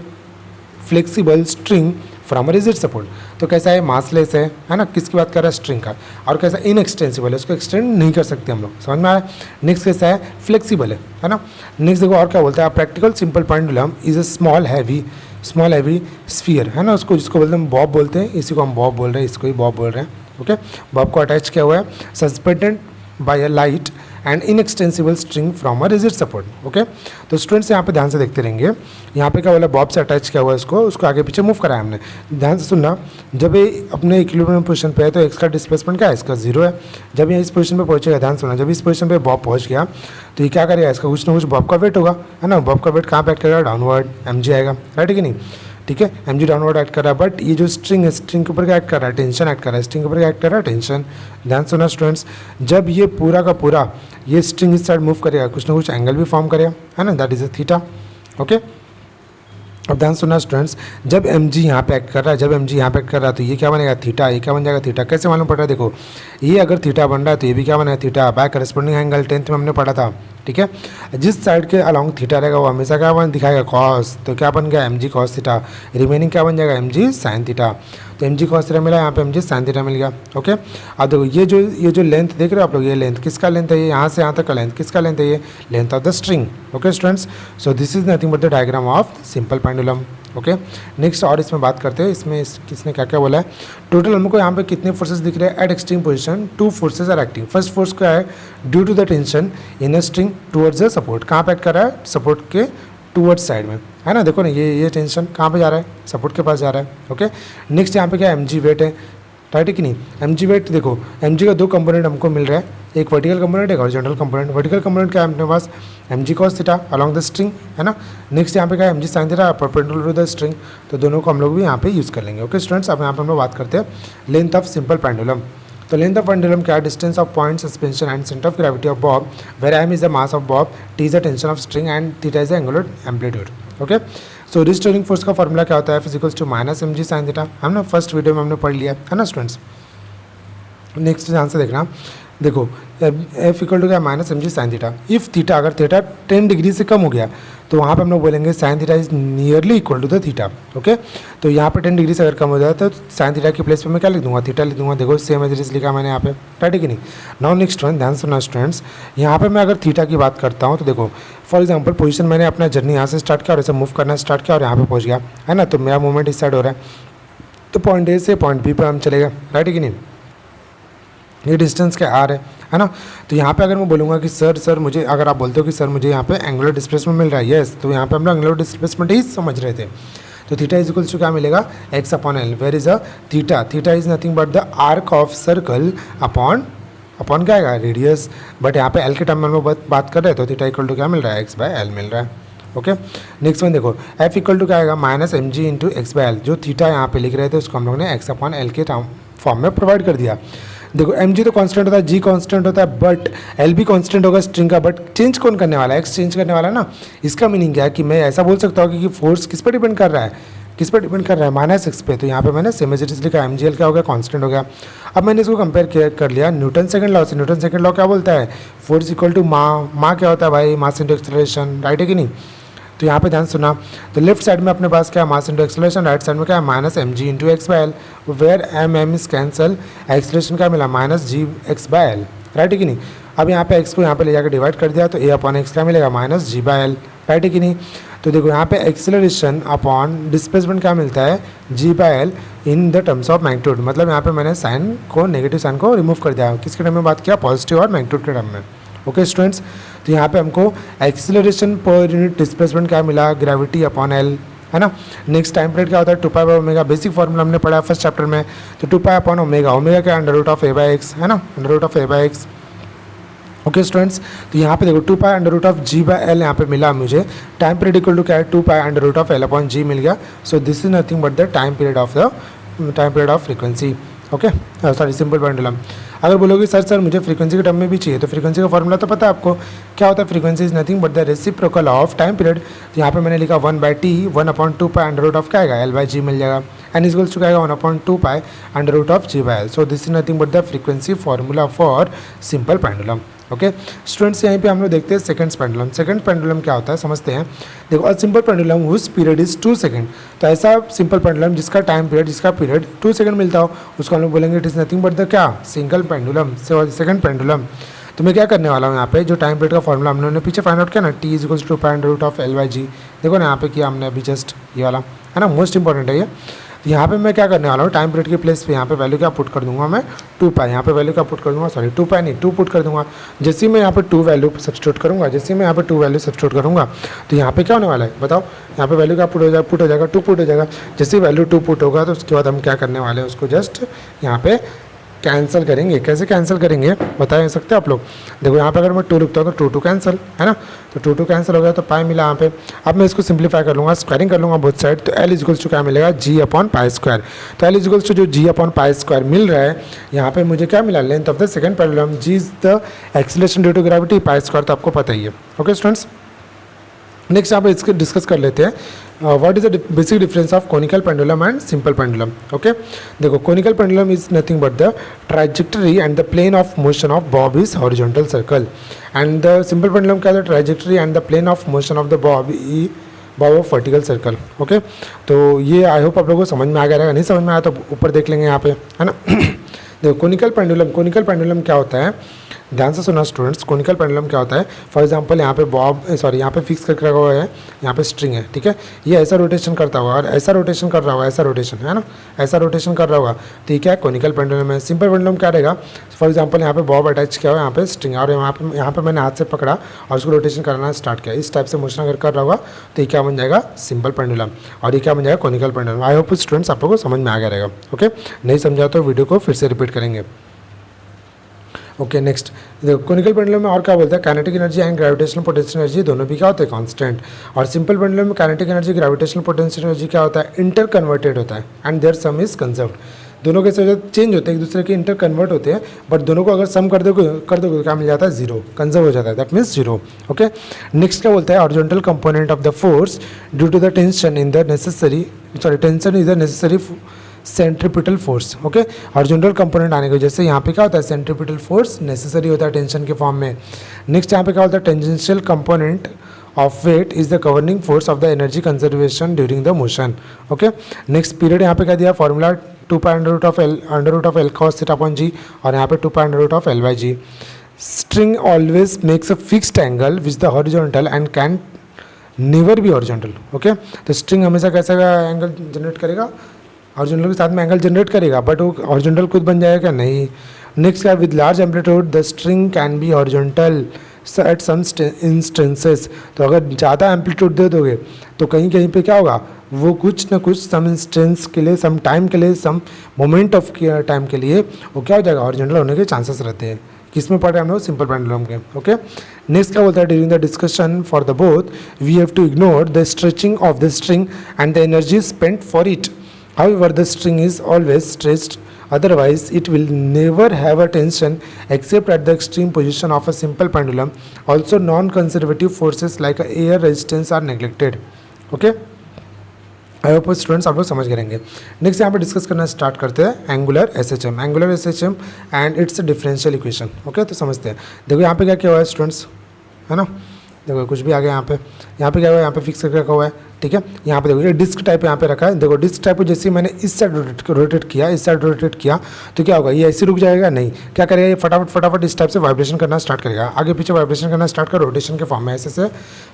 flexible string from rigid support. तो कैसा है, मासलेस है ना, किसकी बात कर रहा है, स्ट्रिंग का। और कैसा इनएक्सटेंसिबल है, उसको एक्सटेंड नहीं कर सकते हम लोग, समझ में आया। नेक्स्ट कैसा है, फ्लेक्सिबल है ना। नेक्स्ट देखो और क्या बोलता है, practical simple pendulum is a small heavy sphere, है ना, उसको जिसको बोलते हैं बॉब बोलते हैं, इसी को हम बॉब बोल रहे हैं, इसको ही बॉब बोल रहे हैं। ओके, बॉब को अटैच किया हुआ है, suspended bye a light and inextensible string from a rigid support. Okay, तो स्टूडेंट्स यहाँ पे ध्यान से देखते रहेंगे, यहाँ पे क्या बोला, बॉब से अटैच किया हुआ है, उसको आगे पीछे मूव कराया हमने। ध्यान से सुनना, जब ये अपने इक्विलिब्रियम पोजीशन पे है तो एक्स का डिस्प्लेसमेंट क्या है, इसका 0 है। जब ये इस पोजीशन पे पहुंचेगा, ध्यान सुनना, जब इस पोजीशन पे बॉब पहुंच गया तो ये क्या करेगा, इसका कुछ ना कुछ बॉब का वेट होगा, है ना। बॉब का वेट कहाँ पे एक्ट करेगा, डाउनवर्ड, mg आएगा, राइट है कि नहीं। ठीक है, mg डाउनवर्ड एक्ट कर रहा है, बट ये जो स्ट्रिंग है, स्ट्रिंग के ऊपर क्या एक्ट कर रहा है, टेंशन एक्ट कर रहा है, स्ट्रिंग के ऊपर क्या एक्ट कर रहा है, टेंशन। ध्यान सुना स्टूडेंट्स, जब ये पूरा का पूरा ये स्ट्रिंग इस साइड मूव करेगा, कुछ ना कुछ एंगल भी फॉर्म करेगा, है ना, that is a theta. Okay, अब ध्यान सुनना स्टूडेंट्स, जब mg यहाँ पे एक्ट कर रहा है, जब mg यहाँ पे एक्ट कर रहा है तो ये क्या बनेगा, थीटा। ये क्या बन जाएगा, थीटा। कैसे मालूम पड़ रहा है, देखो ये अगर थीटा बन रहा है तो ये भी क्या बना है, theta. Bye corresponding angle 10th में हमने पढ़ा था, ठीक है। जिस साइड के अलॉन्ग थीटा रहेगा वो हमेशा क्या बन दिखाएगा, कॉस। तो क्या बन गया, mg कॉस थीटा। रिमेनिंग क्या बन जाएगा, mg साइन थीटा। तो mg कॉस थीटा मिला, यहाँ पे mg साइन थीटा मिल गया। ओके, अब देखो ये जो लेंथ देख रहे हो आप लोग, ये लेंथ किसका लेंथ है, ये यहाँ से यहाँ तक का लेंथ किसका लेंथ है, ये length of the string. Okay students, so this is nothing but the diagram of simple pendulum. Okay next और इसमें बात करते हैं, इसमें किसने क्या क्या बोला है। टोटल हमको यहाँ पे कितने फोर्सेस दिख रहे हैं at extreme position, 2 forces are acting. First force क्या है, due to the tension in a string towards the support. कहाँ पे एक्ट कर रहा है, सपोर्ट के टुवर्ड्स साइड में, है ना। देखो ना ये टेंशन कहाँ पे जा रहा है, सपोर्ट के पास जा रहा है। ओके नेक्स्ट यहाँ पे क्या mg वेट है, राइट है कि नहीं। mg वेट देखो, mg का 2 कंपोनेंट हमको मिल रहा है, एक वर्टिकल कंपोनेंट एक हॉरिजॉन्टल कंपोनेंट। वर्टिकल कंपोनेंट क्या है अपने पास, mg cos theta along the string, है ना। नेक्स्ट यहाँ पे क्या है mg sin theta perpendicular to the string, तो दोनों को हम लोग भी यहाँ पे यूज़ कर लेंगे। ओके स्टूडेंट्स, अब यहाँ पे हम लोग बात करते हैं लेंथ ऑफ सिंपल पेंडुलम। तो लेंथ ऑफ पेंडुलम क्या है, distance of point suspension and centre of gravity of bob, where m is the mass of bob, t is the tension of string and theta is the angular amplitude. Okay so restoring force का formula क्या होता है, physicals to minus mg sin theta, हम ना first video में हमने पढ़ लिया है ना स्टूडेंट्स। नेक्स्ट ध्यान से देखना, देखो एफ इक्वल टू क्या minus mg sin theta. If theta अगर थीटा 10 डिग्री से कम हो गया तो वहाँ पे हम लोग बोलेंगे sin theta is nearly equal to the theta. Okay तो यहाँ पे 10 डिग्री से अगर कम हो जाए तो sin थीटा की प्लेस पे मैं क्या लिख दूंगा, थीटा लिख दूंगा। देखो सेम एज इट इज लिखा मैंने यहाँ पे, राइट है कि नहीं। नाउ नेक्स्ट वन, ध्यान सुनना स्टूडेंट्स, यहाँ पे मैं अगर थीटा की बात करता हूँ तो देखो फॉर एग्जाम्पल पोजिशन मैंने अपना जर्नी यहाँ से स्टार्ट किया और ऐसे मूव करना स्टार्ट किया और यहाँ पे पहुँच गया, है ना। तो मेरा मूवमेंट इस साइड हो रहा है, तो पॉइंट ए से पॉइंट बी पर हम चलेगा, राइट है कि नहीं। ये डिस्टेंस क्या आर है ना। तो यहाँ पे अगर मैं बोलूँगा कि सर मुझे, अगर आप बोलते हो कि सर मुझे यहाँ पे एंगुलर डिस्प्लेसमेंट मिल रहा है, यस, तो यहाँ पे हम लोग एंगुलर डिस्प्लेसमेंट ही समझ रहे थे। तो थीटा इज इक्वल्स टू क्या मिलेगा, x upon L, where is a theta, theta is nothing but the arc of circle upon क्या आएगा, रेडियस। बट यहाँ पे एल के टर्म में हम लोग बात कर रहे हैं, तो थीटा इक्वल टू क्या मिल रहा है, x बाय एल मिल रहा है। ओके नेक्स्ट वन देखो, f इक्वल टू क्या आएगा, minus mg into x by L. जो थीटा यहाँ पे लिख रहे थे उसको हम लोग ने x अपॉन एल के फॉर्म में प्रोवाइड कर दिया। देखो mg तो कांस्टेंट होता है, g कांस्टेंट होता है, बट l भी कांस्टेंट होगा स्ट्रिंग का, बट चेंज कौन करने वाला है, x चेंज करने वाला है ना। इसका मीनिंग क्या है कि मैं ऐसा बोल सकता हूँ कि फोर्स किस पर डिपेंड कर रहा है, किस पर डिपेंड कर रहा है, माइनस एक्स पे। तो यहाँ पे मैंने सेम एज इट इज लिखा, mgl क्या हो गया, कांस्टेंट हो गया। अब मैंने इसको कंपेयर कर लिया न्यूटन सेकंड लॉ से। न्यूटन सेकंड लॉ क्या बोलता है, फोर्स इक्वल टू मा क्या होता है भाई, मास इंटू एक्सेलरेशन, राइट है कि नहीं। तो यहाँ पे ध्यान सुना, तो लेफ्ट साइड में अपने पास क्या है, mass into acceleration, right side में क्या है, minus mg into x by L, where m is cancel, acceleration क्या मिला, minus g x by L, right है कि नहीं। अब यहाँ पे x को यहाँ पे ले जाकर डिवाइड कर दिया तो a अपॉन एक्स क्या मिलेगा, minus g by L, right है कि नहीं। तो देखो यहाँ पे एक्सेलरेशन अपॉन डिस्प्लेसमेंट क्या मिलता है, g by L in the terms of magnitude. मतलब यहाँ पे मैंने साइन को, नेगेटिव साइन को रिमूव कर दिया, किसके टर्म में बात किया, पॉजिटिव और मैग्नीट्यूड के टर्म में। ओके स्टूडेंट्स, तो यहाँ पे हमको एक्सीलरेशन पर यूनिट डिस्प्लेसमेंट क्या मिला, ग्रेविटी अपॉन एल, है ना। नेक्स्ट टाइम पीरियड क्या होता है, 2 pi by omega, basic formula हमने पढ़ा है फर्स्ट चैप्टर में। तो 2 पाई अपॉन ओमेगा, ओमेगा क्या under root of A by x, है ना, under root of A by x. Okay students, तो यहाँ पे देखो 2 pi under root of g by L यहाँ पे मिला मुझे। टाइम पीरियड इक्वल टू क्या है, 2 pi under root of L upon G मिल गया। So this is nothing but the time period of frequency. Okay sorry, simple pendulum. अगर बोलोगे सर मुझे फ्रीक्वेंसी के टर्म में भी चाहिए, तो फ्रीक्वेंसी का फॉर्मूला तो पता है आपको, क्या होता है, frequency is nothing but the reciprocal of time period. तो यहाँ पे मैंने लिखा 1/t, 1/2 pi under root of क्या आएगा, l/g मिल जाएगा। एन इज इक्वल्स टू क्या आएगा, 1/2 pi under root of g by L. So this is nothing but the frequency formula for simple pendulum. Okay students, यहीं पे हम लोग देखते हैं सेकंड पेंडुलम। सेकंड पेंडुलम क्या होता है समझते हैं। देखो a simple pendulum whose period is 2 second. तो ऐसा सिंपल पेंडुलम जिसका टाइम पीरियड, जिसका पीरियड 2 सेकंड मिलता हो, उसको हम लोग बोलेंगे it is nothing but the क्या, सिंगल पेंडुलम, सेकंड पेंडुलम। तो मैं क्या करने वाला हूँ यहाँ पे, जो टाइम पीरियड का फॉर्मूला हम लोगों ने पीछे फाइंड आउट किया ना, t is equals to pi under root of l/g। देखो ना यहाँ पे किया हमने अभी जस्ट ये वाला, है ना, मोस्ट इंपॉर्टेंट है ये। तो यहाँ पे मैं क्या करने वाला हूँ, टाइम पीरियड के प्लेस पे यहाँ पे वैल्यू क्या पुट कर दूंगा मैं, 2 पाई। यहाँ पे वैल्यू क्या पुट कर दूंगा, सॉरी 2 पाई नहीं, 2 पुट कर दूंगा। जैसे ही मैं यहाँ पे 2 वैल्यू सब्स्टिट्यूट करूँगा, जैसे ही मैं यहाँ पे 2 वैल्यू सब्स्टिट्यूट करूँगा, तो यहाँ पे क्या होने वाला है बताओ, यहाँ पे वैल्यू क्या पुट हो जाएगा 2 पुट हो जाएगा। जैसे ही वैल्यू 2 पुट होगा तो उसके बाद हम क्या करने वाले हैं, उसको जस्ट यहाँ पे कैंसिल करेंगे। कैसे कैंसिल करेंगे बता सकते हैं आप लोग। देखो यहाँ पे अगर मैं 2 लिखता हूँ तो 2 कैंसिल, है ना, तो 2 कैंसिल हो गया तो पाई मिला यहाँ पे। अब मैं इसको सिंप्लीफाई कर लूँगा, स्क्वायरिंग कर लूँगा बोथ साइड। तो एल इजिकल्स टू क्या मिलेगा, जी अपॉन पाई स्क्वायर। तो एल इजिकल्स टू जो जी अपॉन पाई स्क्वायर मिल रहा है, यहाँ पे मुझे क्या मिला, length of the second pendulum, g is the acceleration due to gravity, pi square तो आपको पता ही है। ओके स्टूडेंट्स, नेक्स्ट यहाँ पे इसके डिस्कस कर लेते हैं, what is the basic difference of conical pendulum and simple pendulum. Okay देखो, conical pendulum is nothing but the trajectory and the plane of motion of bob is horizontal circle, and the simple pendulum क्या है, trajectory and the plane of motion of the bob of vertical circle. Okay, तो ये I hope आप लोगों को समझ में आ गया रहेगा, नहीं समझ में आया तो ऊपर देख लेंगे यहाँ पे, है ना। देखो कोनिकल पेंडुलम क्या होता है, ध्यान से सुना स्टूडेंट्स, कोनिकल पेंडुलम क्या होता है। फॉर एग्जांपल यहाँ पे यहाँ पे फिक्स करके रखा हुआ है, यहाँ पे स्ट्रिंग है, ठीक है। ये ऐसा रोटेशन करता होगा और ऐसा रोटेशन कर रहा होगा, ऐसा रोटेशन है ना, ऐसा रोटेशन कर रहा होगा, तो ये क्या है, कोनिकल पेंडुलम है। सिंपल पेंडुलम क्या रहेगा, फॉर एग्जाम्पल यहाँ पे बॉब अटैच किया हुआ है, यहाँ पे स्ट्रिंग, और यहाँ पे मैंने हाथ से पकड़ा और उसको रोटेशन करना स्टार्ट किया, इस टाइप से मोशन अगर कर रहा होगा तो ये क्या बन जाएगा, सिंपल पेंडुलम, और ये क्या बन जाएगा, conical pendulum. I hope students आप लोगों को समझ में आ गया रहेगा। ओके, नहीं समझा तो वीडियो को फिर से रिपीट करेंगे। ओके नेक्स्ट, देखो कोनिकल पेंडुलम में और क्या बोलता है, kinetic energy and gravitational potential energy दोनों भी क्या होते हैं, कांस्टेंट। और सिंपल पेंडुलम में kinetic energy gravitational potential energy क्या होता है, इंटर कन्वर्टेड होता है, and their sum is conserved. दोनों कैसे हो जाते, चेंज होते हैं, एक दूसरे के इंटर कन्वर्ट होते हैं, बट दोनों को अगर सम कर दोगे तो क्या मिल जाता है, जीरो, कंजर्व हो जाता है, that means zero. Okay, next क्या बोलता है, horizontal component of the force due to the tension in the necessary tension is the necessary centripetal force. Okay, horizontal component आने की वजह से यहाँ पे क्या होता है, सेंट्रीपिटल फोर्स नेसेसरी होता है टेंशन के फॉर्म में। नेक्स्ट यहाँ पे क्या होता है, tangential component of weight is the governing force of the energy conservation during the motion. Okay, next period यहाँ पे क्या दिया, formula 2π√L cos theta upon g, और यहाँ पे 2π√L/g। String always makes a fixed angle which the horizontal and can never be horizontal. Okay, तो string हमेशा कैसा एंगल जनरेट करेगा, हॉरिजॉन्टल के साथ में एंगल जनरेट करेगा, बट वो हॉरिजॉन्टल खुद बन जाएगा क्या, नहीं। नेक्स्ट क्या, with large amplitude the string can be horizontal at some instances. तो अगर ज़्यादा एम्पलीट्यूड दे दोगे तो कहीं कहीं पे क्या होगा, वो कुछ ना कुछ सम इंस्टेंस के लिए, सम टाइम के लिए, सम मोमेंट ऑफ टाइम के लिए वो क्या हो जाएगा, हॉरिजॉन्टल होने के चांसेस रहते हैं। किसमें पढ़ रहे हैं हम लोग, सिंपल पेंडुलम के। ओके, नेक्स्ट क्या बोलता है, during the discussion for the both we have to ignore the stretching of the string and the energy spent for it. However, the string is always stretched, otherwise it will never have a tension except at the extreme position of a simple pendulum. Also, non-conservative forces like air resistance are neglected. Okay? I hope students आप लोग समझ करेंगे। Next यहाँ पे discuss करना start करते हैं angular SHM and it's differential equation. Okay, तो समझते हैं। देखो यहाँ पे क्या किया हुआ है स्टूडेंट्स, है ना, देखो कुछ भी आ गया यहाँ पे क्या हुआ है, यहाँ पे फिक्स करके रखा हुआ है, ठीक है। यहाँ पे देखो ये डिस्क टाइप यहाँ पे रखा है, देखो डिस्क टाइप को जैसे मैंने इस साइड रोटेट किया तो क्या होगा, ये ऐसे रुक जाएगा, नहीं, क्या करेगा, ये फटाफट इस टाइप से वाइब्रेशन करना स्टार्ट करेगा, आगे पीछे वाइब्रेशन करना स्टार्ट कर, रोटेशन के फॉर्म में ऐसे से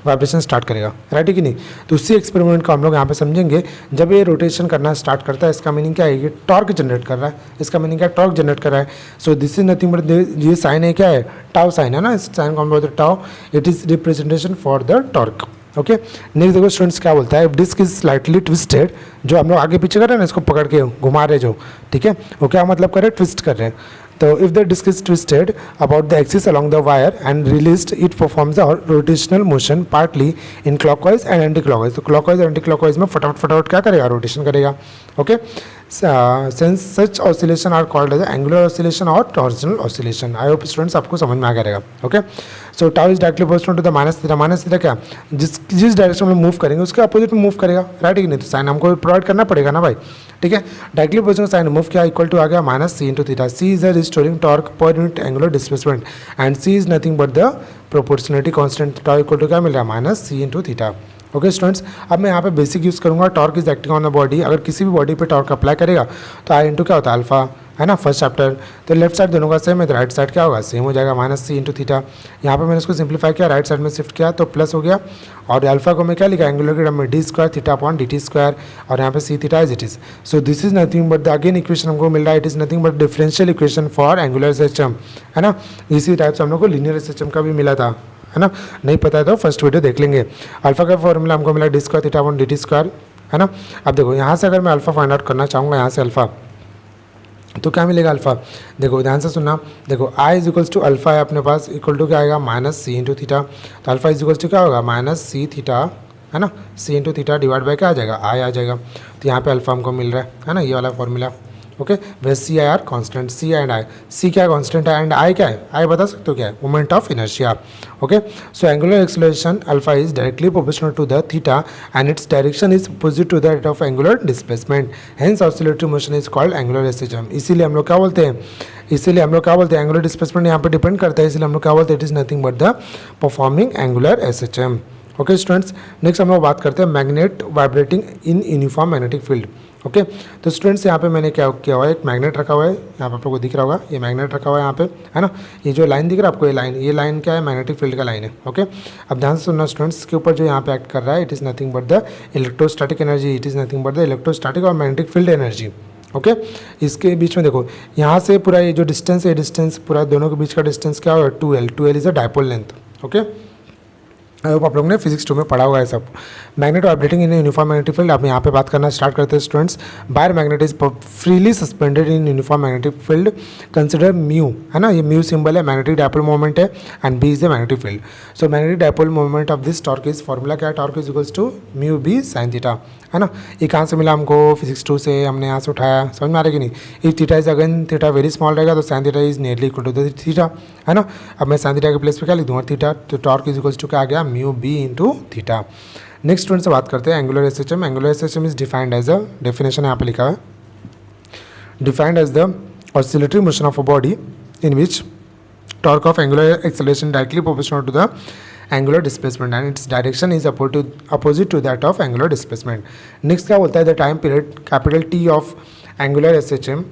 वाइब्रेशन स्टार्ट करेगा, राइट है कि नहीं। तो उसी एक्सपेरिमेंट को हम लोग यहाँ पे समझेंगे। जब ये रोटेशन करना स्टार्ट करता है, इसका मीनिंग क्या है, ये टॉर्क जनरेट कर रहा है, इसका मीनिंग क्या है, टॉर्क जनरेट कर रहा है। सो दिस इज नथिंग बट, ये साइन है क्या है, टाउ साइन है ना, इस साइन को हम बोलते हैं tau, it is representation for the torque. Okay, next देखो स्टूडेंट्स क्या बोलता है, डिस्क इज स्लाइटली ट्विस्टेड, जो हम लोग आगे पीछे कर रहे हैं ना, इसको पकड़ के घुमा रहे जो, ठीक है, वो क्या मतलब कर रहे हैं, ट्विस्ट कर रहे हैं। तो if the disc is twisted about the axis along the wire and released, it performs the rotational motion partly in clockwise and anti clockwise. तो क्लॉकवाइज एंटी क्लॉकवाइज में फटाफट क्या करेगा, रोटेशन करेगा। Okay, since such oscillation are called as angular oscillation or torsional oscillation. I hope students आपको समझ में आ गया रहेगा। Okay, so tau is directly proportional to the minus theta क्या, जिस डायरेक्शन में मूव करेंगे उसके अपोजिट में मूव करेगा, राइट है कि नहीं। तो साइन हमको प्रोवाइड करना पड़ेगा ना भाई, ठीक है। डायरेक्टली प्रोपोर्शनल साइन मूव क्या इक्वल टू आ गया minus C into theta. C is the restoring torque per unit angular displacement and C is nothing but the proportionality constant. Tau equal to क्या मिल रहा है, minus C into theta. Okay students, अब मैं यहाँ पे बेसिक यूज़ करूँगा, torque is acting on the body. अगर किसी भी बॉडी पे टॉर्क अप्लाई करेगा तो आई इंटू क्या होता है, अल्फा, है ना, फर्स्ट चैप्टर। तो लेफ्ट साइड दोनों का सेम है, तो राइट साइड क्या होगा, सेम हो जाएगा, माइनस सी इंटू थीटा। यहाँ पे मैंने इसको सिंप्लीफाई किया, राइट साइड में शिफ्ट किया तो प्लस हो गया, और अल्फा को मैं क्या लिखा, एंगुलर के टर्म में D square theta upon D T square, और यहाँ पे C theta is it is. So this is nothing but the again equation हमको मिल रहा है, it is nothing but differential equation for angular system, है ना। इसी टाइप से हम लोग को लीनियर सिस्टम का भी मिला था, है ना। नहीं पता है तो फर्स्ट वीडियो देख लेंगे। अल्फा का फॉर्मूला हमको मिला D square theta upon D T square, है ना। अब देखो यहाँ से अगर मैं अल्फा फाइंड आउट करना चाहूँगा, यहाँ से अल्फा, तो क्या मिलेगा अल्फा, देखो ध्यान से सुनना, देखो I is equals to alpha है अपने पास, इक्वल टू क्या आएगा, माइनस सी इंटू थीटा। तो अल्फा इज इक्वल्स टू क्या होगा, माइनस सी थीटा, है ना, सी इंटू थीटा डिवाइड बाय क्या आ जाएगा, आई आ जाएगा। तो यहाँ पे अल्फा हमको मिल रहा है ना, ये वाला formula. Okay, where C I R constant, C and I, C क्या कॉन्स्टेंट है एंड आई क्या है, आई बता सकते हो क्या है, moment of inertia. Okay, so angular acceleration alpha is directly proportional to the theta and its direction is opposite to the rate of angular displacement, hence oscillatory motion is called angular SHM. इसीलिए हम लोग क्या बोलते हैं, angular displacement यहाँ पे depend करता है, इसलिए हम लोग क्या बोलते हैं, it is nothing but the performing angular SHM. Okay students, next हम लोग बात करते हैं मैग्नेट वाइब्रेटिंग इन यूनिफॉर्म मैग्नेटिक फील्ड। ओके। तो स्टूडेंट्स यहाँ पे मैंने क्या किया हुआ है, एक मैग्नेट रखा हुआ है, यहाँ पे आपको दिख रहा होगा, ये मैग्नेट रखा हुआ है यहाँ पे, है ना। ये जो लाइन दिख रहा है आपको, ये लाइन क्या है, मैग्नेटिक फील्ड का लाइन है। ओके, अब ध्यान से सुनना स्टूडेंट्स, के ऊपर जो यहाँ पे एक्ट कर रहा है, it is nothing but the electrostatic energy, it is nothing but the electrostatic और मैग्नेटिक फील्ड एनर्जी। ओके, इसके बीच में देखो यहाँ से पूरा ये जो डिस्टेंस है, डिस्टेंस पूरा दोनों के बीच का डिस्टेंस क्या होगा, 2L is a dipole length. Okay, I hope आप लोगों ने फिजिक्स 2 में पढ़ा हुआ है सब। Magnet operating in uniform magnetic field, आप यहाँ पे बात करना स्टार्ट करते हैं students. Bar magnet is freely suspended in uniform magnetic field, consider mu, है ना, ये म्यू सिंबल है, मैग्नेटिक डायपोल मोमेंट है, and B is the magnetic field. So magnetic dipole moment of this torque is, formula क्या है, torque is equals to mu B sine theta, है ना। ये कहाँ से मिला हमको, फिजिक्स 2 से, हमने यहाँ से उठाया, समझ में आ रहा है कि नहीं। If theta is again theta very small रहेगा तो sine theta is nearly equal to the theta, है ना। अब मैं साइन थीटा के प्लेस पे क्या लिख दूँगा, थीटा, तो टॉर्क इज इक्वल्स टू क्या आ गया, mu B into theta. Next student से बात करते हैं angular SHM. Angular SHM is defined as a, definition यहाँ पे लिखा है, defined as the oscillatory motion of a body in which torque of angular acceleration directly proportional to the angular displacement and its direction is opposite to that of angular displacement. Next क्या बोलता है, the time period capital T of angular SHM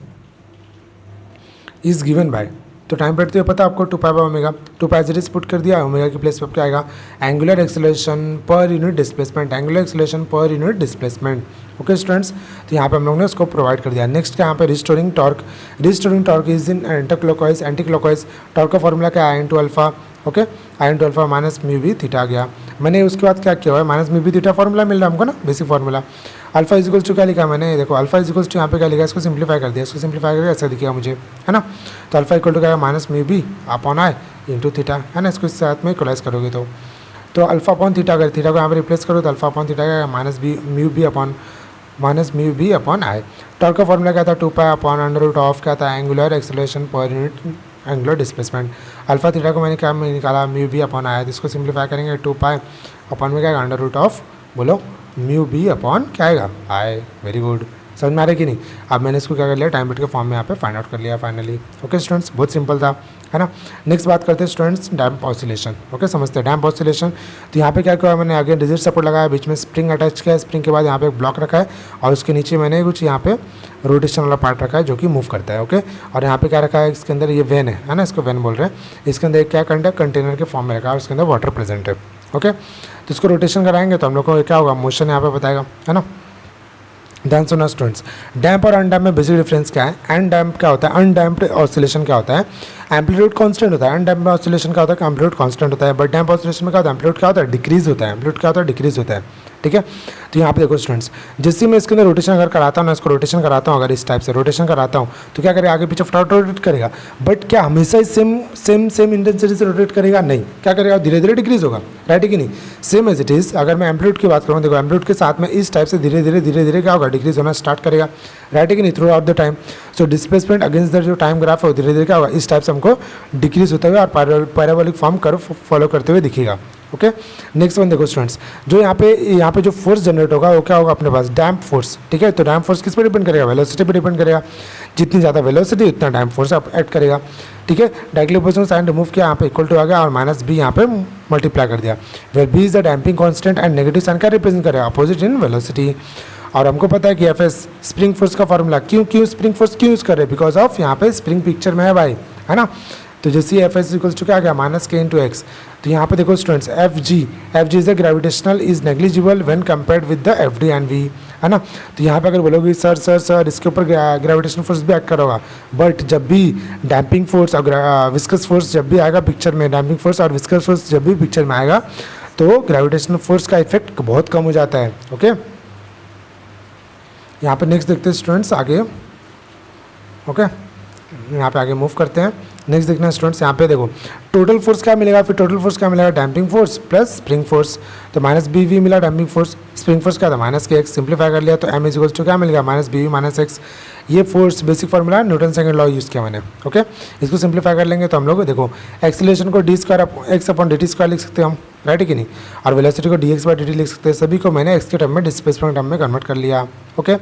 is given by, तो time period तो ये पता आपको 2 pi by omega, 2 pi as put कर दिया, ओमेगा की प्लेस पर क्या आएगा, angular acceleration per unit displacement, angular acceleration per unit displacement. Okay students, तो यहाँ पे हम लोगों ने उसको प्रोवाइड कर दिया। नेक्स्ट क्या यहाँ पे restoring torque, restoring torque is in anticlockwise, anticlockwise torque का फॉर्मूला क्या है, I into alpha. Okay, I into alpha minus mu B theta आ गया। मैंने उसके बाद क्या किया हुआ है, minus mu B theta formula मिल रहा है हमको ना, basic formula. Alpha is equals to क्या लिखा मैंने, देखो अल्फा इज इक्वल्स टू यहाँ पे क्या लिखा है, इसको सिंप्लीफाई कर दिया, इसको सिंप्लीफाई करके ऐसा दिखेगा मुझे, है ना। तो अल्फा इक्वल टू क्या है, minus mu B upon I into theta, है ना। इसको इस साथ में इक्वलाइज करोगे तो अल्फा अपॉन थीटा, अगर थीटा को यहाँ पर रिप्लेस करो तो अल्फा अपॉन थीटा क्या, minus mu B upon I. Torque का फॉर्मूला क्या था, 2 pi upon under root of क्या था, angular acceleration per unit angular displacement. Alpha theta को मैंने क्या निकाला, म्यू बी अपॉन आया, तो इसको सिंप्लीफाई करेंगे, 2 पाई अपॉन में क्या आएगा, अंडर रूट ऑफ, बोलो म्यू बी अपॉन क्या आएगा, आई। वेरी गुड, समझ में आ रहा है कि नहीं। अब मैंने इसको क्या कर लिया, टाइम पीरियड के फॉर्म में यहाँ पे फाइंड आउट कर लिया फाइनली। ओके स्टूडेंट्स, बहुत सिंपल था, है ना। नेक्स्ट बात करते हैं स्टूडेंट्स डैम्प ऑसिलेशन। ओके, समझते हैं डैम्प ऑसिलेशन। तो यहाँ पे क्या किया, मैंने आगे रिजिड सपोर्ट लगाया, बीच में स्प्रिंग अटैच किया, स्प्रिंग के बाद यहाँ पे एक ब्लॉक रखा है और उसके नीचे मैंने कुछ यहाँ पे रोटेशन वाला पार्ट रखा है जो कि मूव करता है। ओके, और यहाँ पे क्या रखा है, इसके अंदर ये वेन है ना, इसको वेन बोल रहे हैं। इसके अंदर क्या कंटेनर के फॉर्म में रखा है और उसके अंदर वाटर प्रेजेंट है। ओके, तो इसको रोटेशन कराएंगे तो हम लोग को क्या होगा, मोशन यहाँ पे बताएगा, है ना। ध्यान सुना स्टूडेंट्स, डैम्प और अनडैम्प में बेसिक डिफरेंस क्या है। अनडैम्प क्या होता है, अनडैम्प्ड ऑसिलेशन क्या होता है, एम्पलीट्यूड कांस्टेंट होता है। अनडैम्प्ड में ऑसिलेशन क्या होता है, एम्पलीट्यूड कांस्टेंट होता है। बट डैम्प ऑसिलेशन में क्या होता है, एम्पलीट्यूड क्या होता है, डिक्रीज होता है। एम्पलीट्यूड क्या होता है, डिक्रीज होता है। ठीक है, तो यहाँ पे देखो स्टूडेंट्स, जिससे मैं इसके अंदर रोटेशन अगर कराता हूँ ना, इसको रोटेशन कराता हूँ, अगर इस टाइप से रोटेशन कराता हूँ तो क्या करेगा, आगे पीछे फटाफट रोटेट करेगा। बट क्या हमेशा सेम इंटेंसिटी से रोटेट करेगा, नहीं। क्या करेगा, धीरे धीरे डिक्रीज होगा, राइट है कि नहीं। सेम एज इट इज़ अगर मैं एम्पलीट्यूड की बात करूँ, देखो एम्पलीट्यूड के साथ में इस टाइप से धीरे धीरे क्या होगा, डिक्रीज होना स्टार्ट करेगा, राइट है कि नहीं, through out the time. So displacement against the जो टाइम ग्राफ है धीरे धीरे क्या होगा, इस टाइप से हमको डिक्रीज होते हुए और पैराबोलिक फॉर्म कर्व फॉलो करते हुए दिखेगा। ओके, नेक्स्ट वन देखो स्टूडेंट्स, जो यहाँ पे जो फोर्स जनरेट होगा वो क्या होगा अपने पास, डैम्प फोर्स। ठीक है, तो डैम्प फोर्स किस पर डिपेंड करेगा, वेलोसिटी पर डिपेंड करेगा। जितनी ज़्यादा वेलोसिटी उतना डैम्प फोर्स ऐड करेगा। ठीक है, डायरेक्टली अपोजिट साइन रिमूव किया, यहाँ पे इक्वल टू आ गया और माइनस बी यहाँ पे मल्टीप्लाई कर दिया। Where B is the damping constant and negative sign क्या रिप्रेजेंट करेगा, अपोजिट इन वेलोसिटी। और हमको पता है कि एफ एस स्प्रिंग फोर्स का फॉर्मूला, क्यों स्प्रिंग फोर्स क्यों यूज़ कर रहे हैं, बिकॉज ऑफ यहाँ पे स्प्रिंग पिक्चर में है भाई, है ना। तो जैसे एफ एस इक्वल्स टू क्या आ गया, माइनस के इंटू एक्स। तो यहाँ पे देखो students, F G is the gravitational is negligible when compared with the F D and V, है ना। तो यहाँ पे अगर बोलोगे सर इसके ऊपर ग्रेविटेशनल फोर्स भी एक्ट करोगा, बट जब भी डैम्पिंग फोर्स और विस्कस फोर्स जब भी आएगा पिक्चर में, डैम्पिंग फोर्स और विस्कस फोर्स जब भी पिक्चर में आएगा तो ग्रेविटेशनल फोर्स का इफेक्ट बहुत कम हो जाता है। ओके, यहाँ पे नेक्स्ट देखते हैं स्टूडेंट्स आगे। ओके, यहाँ पे आगे मूव करते हैं। नेक्स्ट देखना है स्टूडेंट्स, यहाँ पे देखो टोटल फोर्स क्या मिलेगा, फिर टोटल फोर्स क्या मिलेगा, damping force plus spring force. तो माइनस बी वी मिला डैम्पिंग फोर्स, स्प्रिंग फोर्स क्या था, माइनस के एक्स, सिंप्लीफाई कर लिया तो एम इज इक्वल्स टू क्या मिलेगा, minus B V minus X. ये force basic formula Newton second law use किया मैंने। ओके, इसको सिंप्लीफाई कर लेंगे तो हम लोग देखो एक्सीलरेशन को D square x upon D T square लिख सकते हैं हम, राइट है कि नहीं। और वेलोसिटी को D x by D T लिख सकते हैं। सभी को मैंने एक्स के टर्म में डिस्प्लेसमेंट टर्म में कन्वर्ट कर लिया। Okay,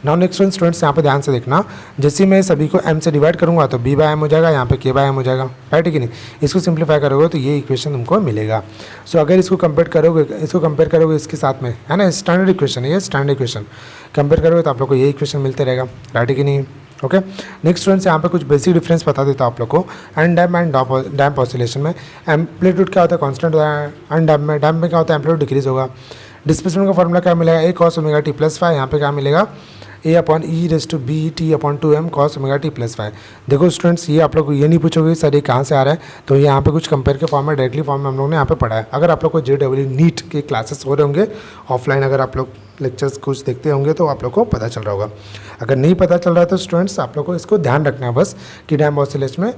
now next one students, यहाँ पे ध्यान से देखना, जैसे मैं सभी को एम से डिवाइड करूँगा तो बी बाय एम हो जाएगा, यहाँ पे के बाय एम हो जाएगा, राइट है कि नहीं। इसको सिंप्लीफाई करोगे तो ये इक्वेशन तुमको मिलेगा। सो अगर इसको कंपेयर करोगे इसके साथ में, है ना, स्टैंडर्ड इक्वेशन है ये, स्टैंडर्ड इक्वेशन। कंपेयर करोगे तो आप लोग को यही इक्वेशन मिलते रहेगा, राइट है कि नहीं। ओके, नेक्स्ट स्टूडेंट्स यहाँ पे कुछ बेसिक डिफरेंस बता देता हूँ आप लोग को। अनडैम्प एंड डैम्प ऑसिलेशन में एम्पलीट्यूड क्या होता है, कांस्टेंट होता है। अनडैम्प में, डैम्प में क्या होता है, एम्पलीट्यूड डिक्रीज होगा। डिस्प्लेसमेंट का फॉर्मूला क्या मिलेगा, a cos omega T plus 5, यहाँ पे क्या मिलेगा a/e⁻ cos omega T plus 5। देखो स्टूडेंट्स, ये आप लोग को ये नहीं पूछोगे सर ये कहाँ से आ रहा है, तो ये यहाँ पे कुछ कंपेयर के फॉर्म में डायरेक्टली फॉर्म में हम लोग ने यहाँ पे पढ़ा है। अगर आप लोग को JEE नीट के क्लासेस हो रहे होंगे ऑफलाइन, अगर आप लोग लेक्चर्स कुछ देखते होंगे तो आप लोग को पता चल रहा होगा। अगर नहीं पता चल रहा है तो स्टूडेंट्स आप लोग को इसको ध्यान रखना है बस कि डैम्प ऑसिलेशन में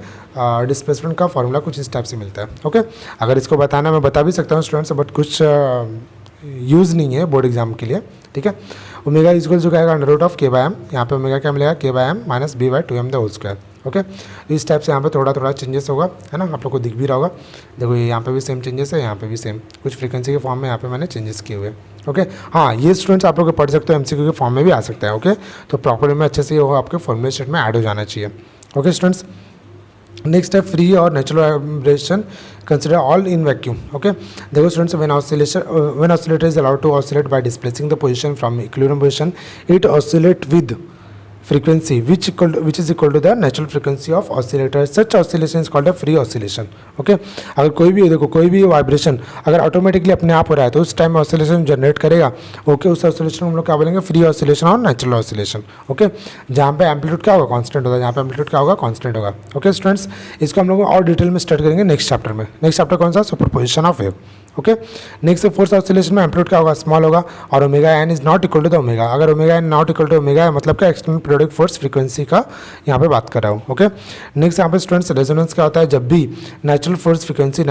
डिस्प्लेसमेंट का फॉर्मूला कुछ इस टाइप से मिलता है। ओके, अगर इसको बताना मैं बता भी सकता हूँ स्टूडेंट्स, बट कुछ यूज़ नहीं है बोर्ड एग्जाम के लिए, ठीक है। ओमेगा इक्वल जो आएगा √k/m, यहाँ पे ओमेगा क्या मिलेगा k/m - b/2m the whole square. Okay, इस टाइप से यहाँ पे थोड़ा चेंजेस होगा, है ना, आप लोग को दिख भी रहा होगा। देखो ये यहाँ पे भी सेम चेंजेस है, यहाँ पे भी सेम कुछ फ्रीक्वेंसी के फॉर्म में यहाँ पे मैंने चेंजेस किए हुए। ओके, हाँ ये स्टूडेंट्स आप लोग पढ़ सकते हो, MCQ के फॉर्म में भी आ सकता है। ओके, तो प्रॉपर में अच्छे से वो आपके फॉर्मूला सेट में ऐड हो जाना चाहिए। ओके स्टूडेंट्स, नेक्स्ट है फ्री और natural vibration consider all in vacuum. Okay, देखो students, when oscillator is allowed to oscillate by displacing the position from equilibrium position, it oscillate with frequency which is equal to the natural frequency of oscillator. Such oscillation is called a free oscillation. Okay, अगर कोई भी देखो कोई भी vibration अगर automatically अपने आप हो रहा है तो उस टाइम में ऑसिलेशन जनरेट करेगा। ओके, उस ऑसिलेशन हम लोग क्या बोलेंगे, फ्री ऑसिलेशन और नेचुरल ऑसिलेशन। ओके, जहाँ पे एम्पलीट्यूड क्या होगा, कांस्टेंट होगा, जहाँ पे एम्पलीट्यूड क्या होगा, कांस्टेंट होगा। ओके स्टूडेंट्स, इसको हम लोग और डिटेल में स्टार्ट करेंगे नेक्स्ट चैप्टर में। नेक्स्ट चैप्टर कौन सा, superposition of wave. Okay, next force oscillation में एम्पलीट्यूड क्या होगा, स्मॉल होगा, और omega N is not equal to the omega. अगर omega N not equal to omega है मतलब क्या, एक्सटर्नल पीरियोडिक फोर्स फ्रीक्वेंसी का यहाँ पे बात कर रहा हूँ। ओके, नेक्स्ट यहाँ पे स्टूडेंट्स रेजोनेंस क्या होता है, जब भी नेचुरल फोर्स फ्रीक्वेंसी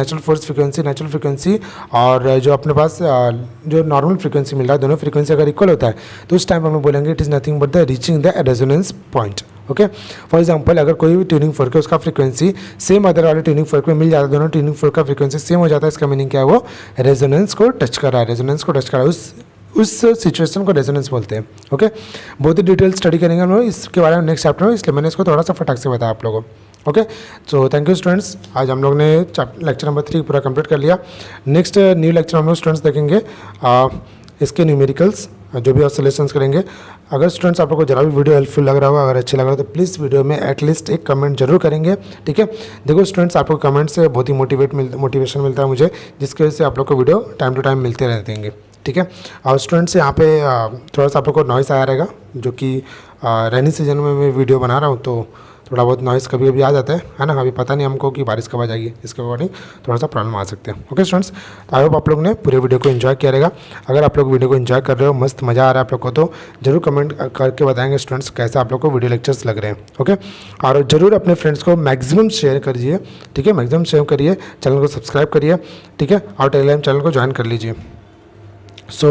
और जो अपने पास जो नॉर्मल फ्रीक्वेंसी मिल रहा है, दोनों फ्रीक्वेंसी अगर इक्वल होता है तो उस टाइम हम लोग बोलेंगे it is nothing but the reaching the resonance point. Okay, for example अगर कोई भी ट्यूनिंग फोर्क है उसका फ्रीक्वेंसी सेम अदर वाले ट्यूनिंग फोर्क में मिल जाता है, दोनों ट्यूनिंग फोर्क का फ्रीक्वेंसी सेम हो जाता है, इसका मीनिंग क्या है, वो रेजोनेंस को टच कर रहा है, उस सिचुएशन को रेजोनेंस बोलते हैं। ओके, बहुत ही डिटेल स्टडी करेंगे हम लोग इसके बारे में नेक्स्ट चैप्टर में, इसलिए मैंने इसको थोड़ा सा फटाक से बताया आप लोगों को। Okay, so thank you students, आज हम लोग ने लेक्चर नंबर 3 पूरा कंप्लीट कर लिया। नेक्स्ट न्यू लेक्चर हम लोग स्टूडेंट्स देखेंगे इसके न्यूमेरिकल्स जो भी ऑसिलेशंस करेंगे। अगर स्टूडेंट्स आप लोग को जरा भी वीडियो हेल्पफुल लग रहा होगा, अगर अच्छी लग रहा है तो प्लीज़ वीडियो में एटलीस्ट एक कमेंट जरूर करेंगे, ठीक है। देखो स्टूडेंट्स, आपको कमेंट से बहुत ही मोटिवेशन मिलता है मुझे, जिसकी वजह से आप लोग को वीडियो टाइम टू टाइम मिलते रहते हैं, ठीक है। और स्टूडेंट्स यहाँ पे थोड़ा सा आप लोग को नॉइस आया रहेगा, जो कि रेनी सीजन में मैं वीडियो बना रहा हूँ तो थोड़ा बहुत नॉइस कभी कभी आ जाता है ना। अभी पता नहीं हमको कि बारिश कब आ जाएगी, इसके अकॉर्डिंग थोड़ा सा प्रॉब्लम आ सकते हैं। ओके स्टूडेंट्स, तो आई होप आप लोग ने पूरे वीडियो को एंजॉय किया रहेगा। अगर आप लोग वीडियो को एंजॉय कर रहे हो, मस्त मज़ा आ रहा है आप लोग को, तो जरूर कमेंट करके बताएंगे स्टूडेंट्स कैसे आप लोग को वीडियो लेक्चर्स लग रहे हैं। ओके, और जरूर अपने फ्रेंड्स को मैक्सिमम शेयर करिए, ठीक है, मैक्सिमम शेयर करिए, चैनल को सब्सक्राइब करिए, ठीक है, और टेलीग्राम चैनल को ज्वाइन कर लीजिए। So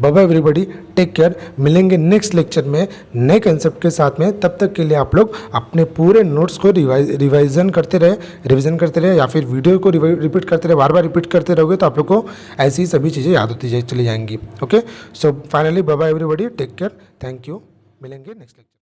bye bye everybody, take care. मिलेंगे नेक्स्ट लेक्चर में नए कंसेप्ट के साथ में। तब तक के लिए आप लोग अपने पूरे नोट्स को रिवीजन करते रहे या फिर वीडियो को रिपीट करते रहे, बार बार रिपीट करते रहोगे तो आप लोग को ऐसी सभी चीज़ें याद होती चली जाएंगी। Okay, so finally bye bye everybody, take care, thank you, मिलेंगे नेक्स्ट लेक्चर।